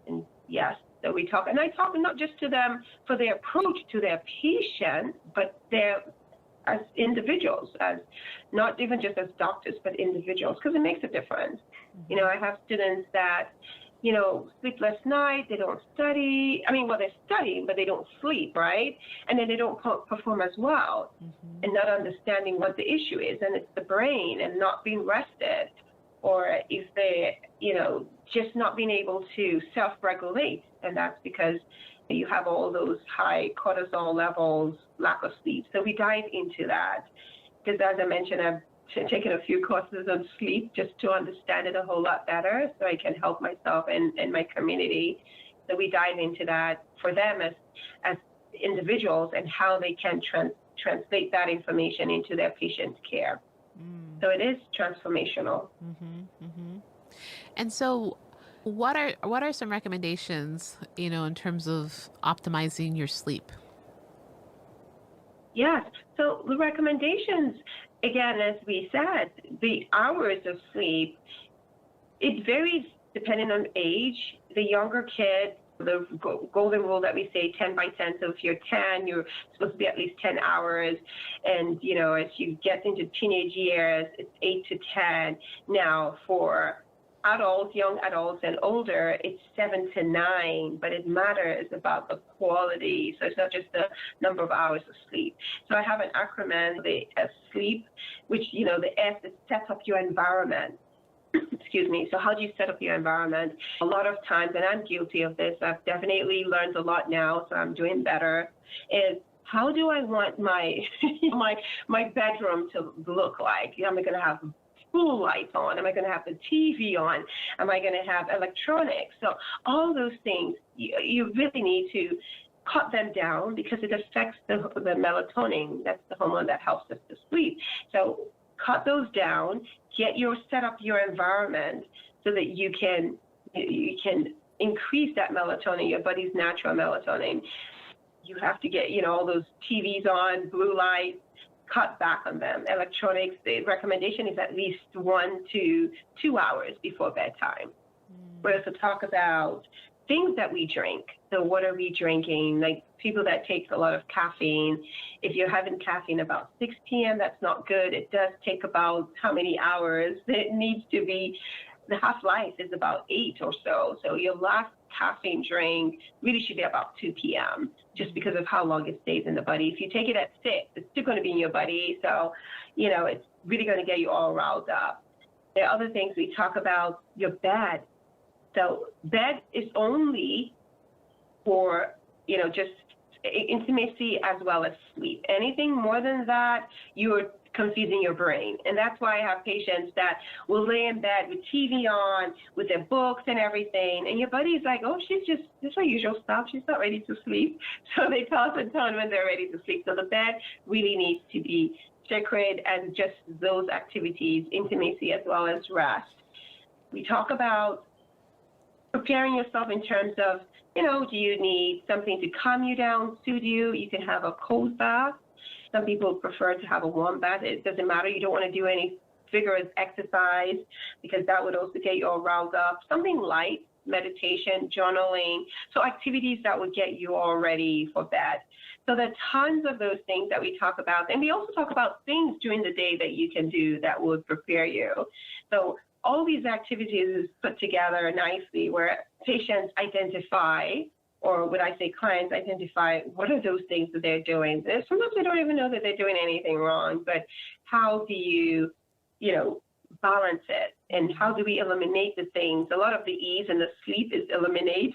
And yes, so we talk, and I talk not just to them for their approach to their patient, but as individuals, as not even just as doctors, but individuals, because it makes a difference. I have students that, sleepless night, they don't study. I mean, well, they're studying, but they don't sleep, right? And then they don't perform as well, and not understanding what the issue is. And it's the brain and not being rested, or if they, just not being able to self-regulate. And that's because you have all those high cortisol levels, lack of sleep. So we dive into that, because as I mentioned, I've taken a few courses on sleep just to understand it a whole lot better, so I can help myself and my community. So we dive into that for them as individuals, and how they can translate that information into their patient's care. So it is transformational. And so What are some recommendations, in terms of optimizing your sleep? Yes. So the recommendations, again, as we said, the hours of sleep, it varies depending on age. The younger kid, the golden rule that we say 10 by 10. So if you're 10, you're supposed to be at least 10 hours. And, as you get into teenage years, it's 8 to 10. Now, for adults, young adults and older, it's 7 to 9, but it matters about the quality. So it's not just the number of hours of sleep. So I have an acronym, the sleep, which, the S is set up your environment. Excuse me. So how do you set up your environment? A lot of times, and I'm guilty of this, I've definitely learned a lot now, so I'm doing better, is how do I want my my bedroom to look like? Am I going to have school lights on? Am I going to have the TV on? Am I going to have electronics? So all those things, you really need to cut them down because it affects the melatonin. That's the hormone that helps us to sleep. So cut those down, set up your environment so that you can increase that melatonin, your body's natural melatonin. You have to get, all those TVs on, blue lights, cut back on them. Electronics, the recommendation is at least 1 to 2 hours before bedtime. We're also talk about things that we drink. So what are we drinking? Like people that take a lot of caffeine, if you're having caffeine about 6 p.m., that's not good. It does take about how many hours? It needs to be, the half-life is about 8 or so. So your last caffeine drink really should be about 2 p.m. just because of how long it stays in the body. If you take it at 6, it's still going to be in your body. So, it's really going to get you all riled up. There are other things we talk about, your bed. So bed is only for, just intimacy as well as sleep. Anything more than that, you're confusing your brain. And that's why I have patients that will lay in bed with TV on, with their books and everything. And your body's like, oh, she's just her usual stuff. She's not ready to sleep. So they toss and turn when they're ready to sleep. So the bed really needs to be sacred and just those activities, intimacy as well as rest. We talk about preparing yourself in terms of, do you need something to calm you down, soothe you? You can have a cold bath. Some people prefer to have a warm bath. It doesn't matter. You don't want to do any vigorous exercise because that would also get you all riled up. Something light, meditation, journaling. So activities that would get you all ready for bed. So there are tons of those things that we talk about. And we also talk about things during the day that you can do that would prepare you. So all these activities is put together nicely where patients identify, or would I say clients identify, what are those things that they're doing. Sometimes they don't even know that they're doing anything wrong, but how do you, balance it? And how do we eliminate the things? A lot of the ease and the sleep is eliminate,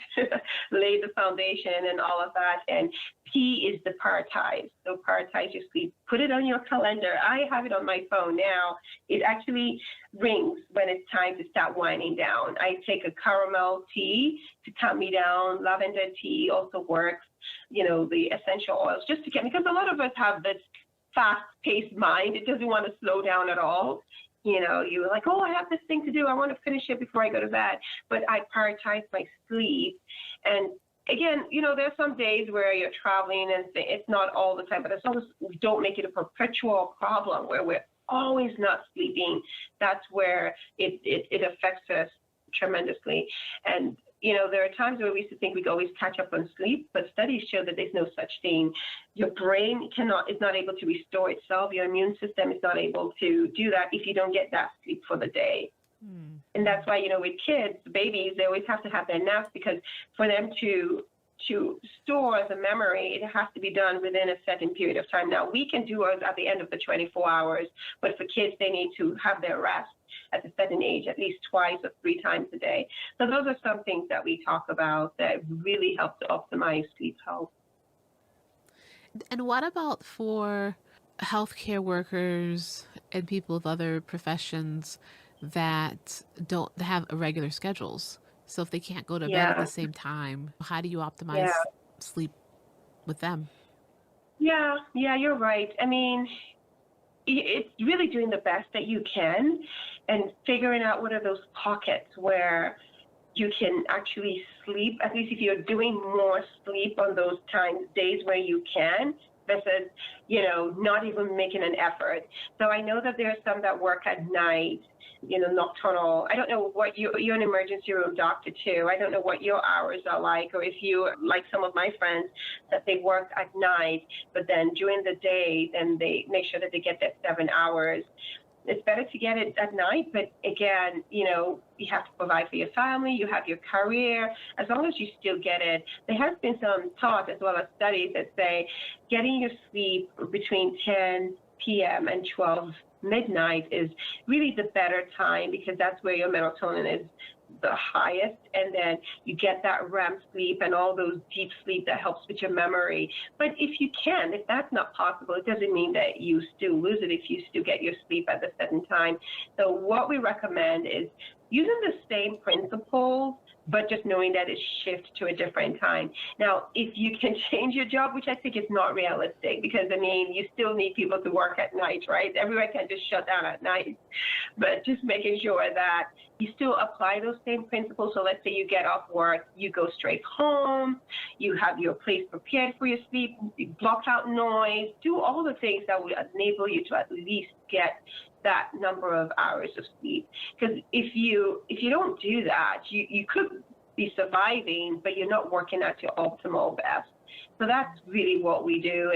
lay the foundation and all of that. And P is the prioritize. So prioritize your sleep. Put it on your calendar. I have it on my phone now. It actually rings when it's time to start winding down. I take a caramel tea to calm me down. Lavender tea also works. The essential oils just to get, because a lot of us have this fast-paced mind. It doesn't want to slow down at all. You're like, oh, I have this thing to do. I want to finish it before I go to bed. But I prioritize my sleep. And again, there's some days where you're traveling and it's not all the time, but as long as we don't make it a perpetual problem where we're always not sleeping, that's where it affects us tremendously. And, there are times where we used to think we could always catch up on sleep, but studies show that there's no such thing. Your brain is not able to restore itself. Your immune system is not able to do that if you don't get that sleep for the day. And that's why, with kids, babies, they always have to have their naps because for them to store the memory, it has to be done within a certain period of time. Now, we can do it at the end of the 24 hours, but for kids, they need to have their rest at a certain age, at least 2 or 3 times a day. So those are some things that we talk about that really help to optimize sleep health. And what about for healthcare workers and people of other professions that don't have irregular schedules? So if they can't go to bed at the same time, how do you optimize sleep with them? Yeah, you're right. I mean, it's really doing the best that you can and figuring out what are those pockets where you can actually sleep, at least if you're doing more sleep on those days where you can, versus, not even making an effort. So I know that there are some that work at night, nocturnal. I don't know what you're an emergency room doctor too. I don't know what your hours are like, or if you, like some of my friends, that they work at night, but then during the day, then they make sure that they get their 7 hours. It's better to get it at night, but again, you have to provide for your family, you have your career, as long as you still get it. There has been some thought as well as studies that say getting your sleep between 10 p.m. and 12 midnight is really the better time, because that's where your melatonin is the highest, and then you get that REM sleep and all those deep sleep that helps with your memory. But if that's not possible, it doesn't mean that you still lose it if you still get your sleep at a certain time. So what we recommend is using the same principles, but just knowing that it shifts to a different time. Now, if you can change your job, which I think is not realistic, because, you still need people to work at night, right? Everyone can just shut down at night. But just making sure that you still apply those same principles. So let's say you get off work, you go straight home, you have your place prepared for your sleep, you block out noise, do all the things that will enable you to at least get that number of hours of sleep. Because if you don't do that, you could be surviving, but you're not working at your optimal best. So that's really what we do.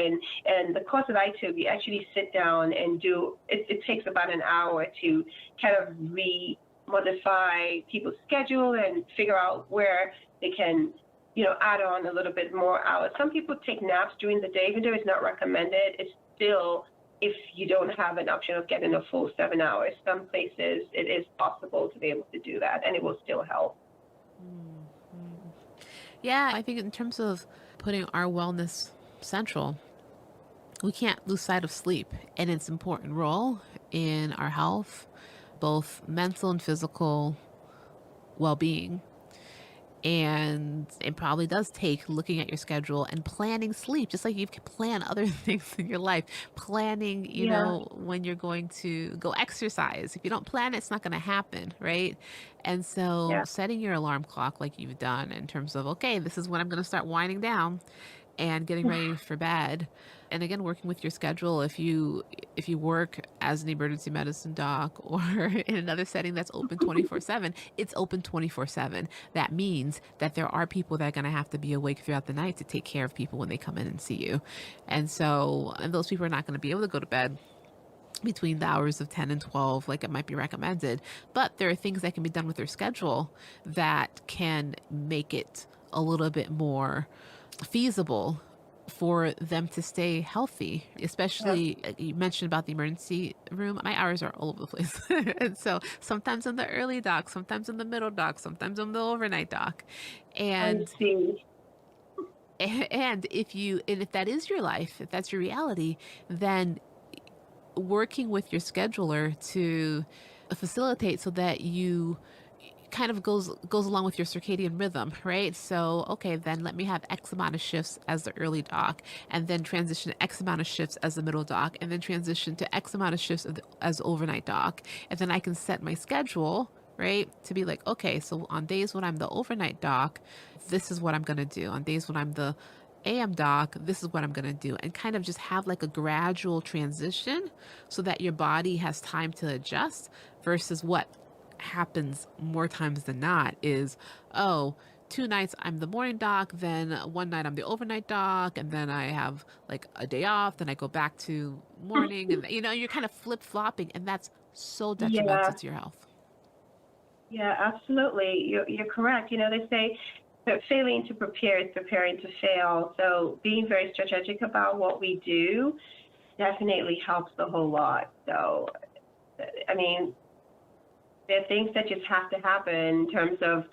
And the course that I took, we actually sit down and do, it takes about an hour to kind of modify people's schedule and figure out where they can, add on a little bit more hours. Some people take naps during the day, even though it's not recommended. It's still, if you don't have an option of getting a full 7 hours, some places it is possible to be able to do that, and it will still help. Yeah, I think in terms of putting our wellness central, we can't lose sight of sleep and its important role in our health, both mental and physical well-being. And it probably does take looking at your schedule and planning sleep, just like you can plan other things in your life. Planning, when you're going to go exercise. If you don't plan it, it's not going to happen, right? And so setting your alarm clock like you've done in terms of, okay, this is when I'm going to start winding down and getting ready for bed. And again, working with your schedule. If you work as an emergency medicine doc or in another setting that's open 24/7, it's open 24/7. That means that there are people that are going to have to be awake throughout the night to take care of people when they come in and see you. And those people are not going to be able to go to bed between the hours of 10 and 12 like it might be recommended. But there are things that can be done with their schedule that can make it a little bit more feasible for them to stay healthy, especially you mentioned about the emergency room. My hours are all over the place. And so sometimes in the early doc, sometimes in the middle doc, sometimes in the overnight doc. And if that is your life, if that's your reality, then working with your scheduler to facilitate so that you kind of goes along with your circadian rhythm, right? So, okay, then let me have X amount of shifts as the early doc, and then transition to X amount of shifts as the middle doc, and then transition to X amount of shifts as overnight doc. And then I can set my schedule, right, to be like, okay, so on days when I'm the overnight doc, this is what I'm going to do. On days when I'm the AM doc, this is what I'm going to do, and kind of just have like a gradual transition so that your body has time to adjust, versus what happens more times than not is, 2 nights I'm the morning doc, then one night I'm the overnight doc, and then I have like a day off, then I go back to morning, and you're kind of flip-flopping, and that's so detrimental to your health. Yeah, absolutely. You're correct. They say that failing to prepare is preparing to fail. So being very strategic about what we do definitely helps a whole lot. So, there are things that just have to happen in terms of,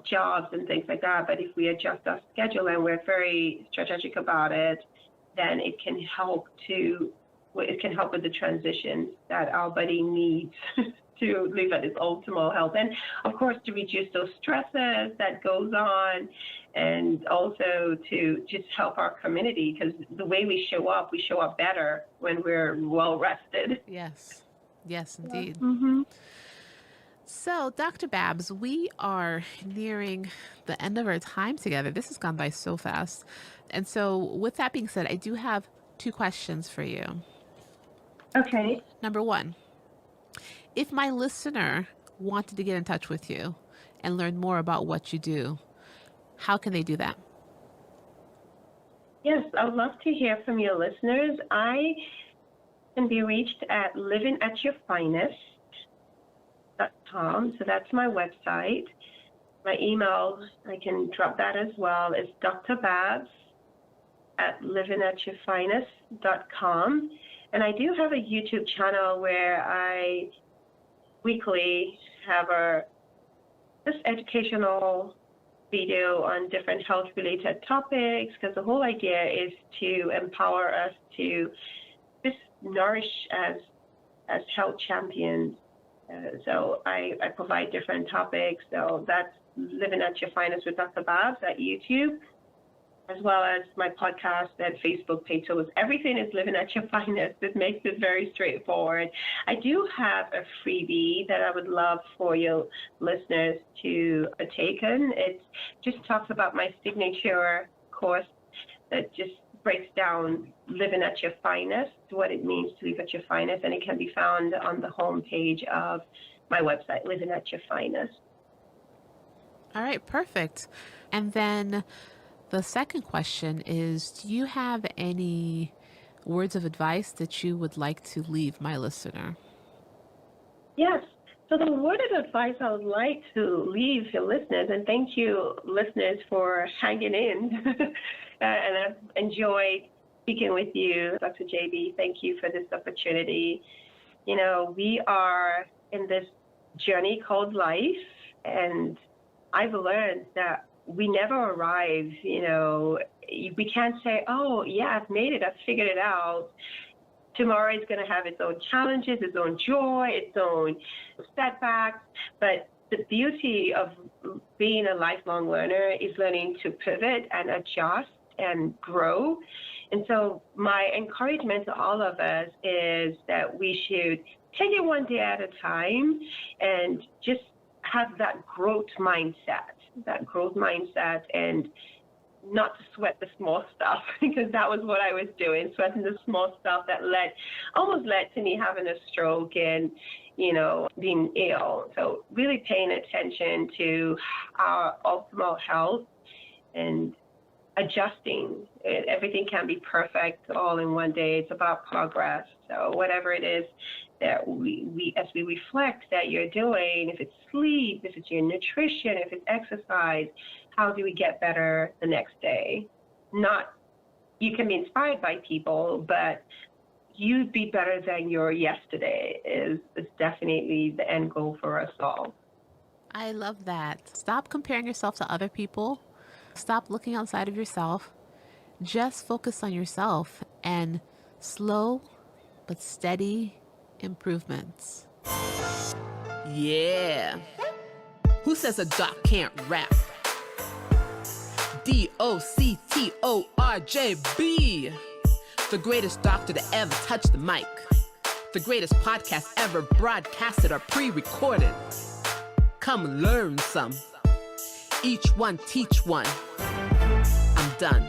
jobs and things like that. But if we adjust our schedule and we're very strategic about it, then it can help with the transition that our body needs to live at its optimal health. And of course, to reduce those stresses that goes on, and also to just help our community, because the way we show up better when we're well rested. Yes, indeed. Mm-hmm. So, Dr. Babs, we are nearing the end of our time together. This has gone by so fast. And so, with that being said, I do have 2 questions for you. Okay. Number 1, if my listener wanted to get in touch with you and learn more about what you do, how can they do that? Yes, I would love to hear from your listeners. I can be reached at livingatyourfinest.com. So that's my website. My email, I can drop that as well, is drbabs@livingatyourfinest.com. And I do have a YouTube channel where I weekly have a just educational video on different health-related topics, because the whole idea is to empower us to just nourish as health champions. So I provide different topics. So that's Living at Your Finest with Dr. Babs at YouTube, as well as my podcast and Facebook page. So everything is Living at Your Finest. It makes it very straightforward. I do have a freebie that I would love for your listeners to partake in. It just talks about my signature course that just breaks down Living at Your Finest, what it means to live at your finest, and it can be found on the homepage of my website, Living at Your Finest. All right, perfect. And then the second question is, do you have any words of advice that you would like to leave my listener? Yes. So the word of advice I would like to leave your listeners, and thank you, listeners, for hanging in. And I've enjoyed speaking with you, Dr. JB. Thank you for this opportunity. You know, we are in this journey called life, and I've learned that we never arrive. You know, we can't say, oh, yeah, I've made it, I've figured it out. Tomorrow is going to have its own challenges, its own joy, its own setbacks. But the beauty of being a lifelong learner is learning to pivot and adjust and grow. And so my encouragement to all of us is that we should take it one day at a time and just have that growth mindset, and not to sweat the small stuff, because that was what I was doing, sweating the small stuff that almost led to me having a stroke and, you know, being ill. So really paying attention to our optimal health and adjusting. Everything can be perfect all in one day. It's about progress. So whatever it is that we as we reflect that you're doing, if it's sleep, if it's your nutrition, if it's exercise, how do we get better the next day? You can be inspired by people, but you be better than your yesterday is definitely the end goal for us all. I love that. Stop comparing yourself to other people. Stop looking outside of yourself. Just focus on yourself and slow but steady improvements. Yeah. Who says a doc can't rap? DOCTORJB. The greatest doctor to ever touch the mic. The greatest podcast ever broadcasted or pre-recorded. Come learn some. Each one teach one. I'm done.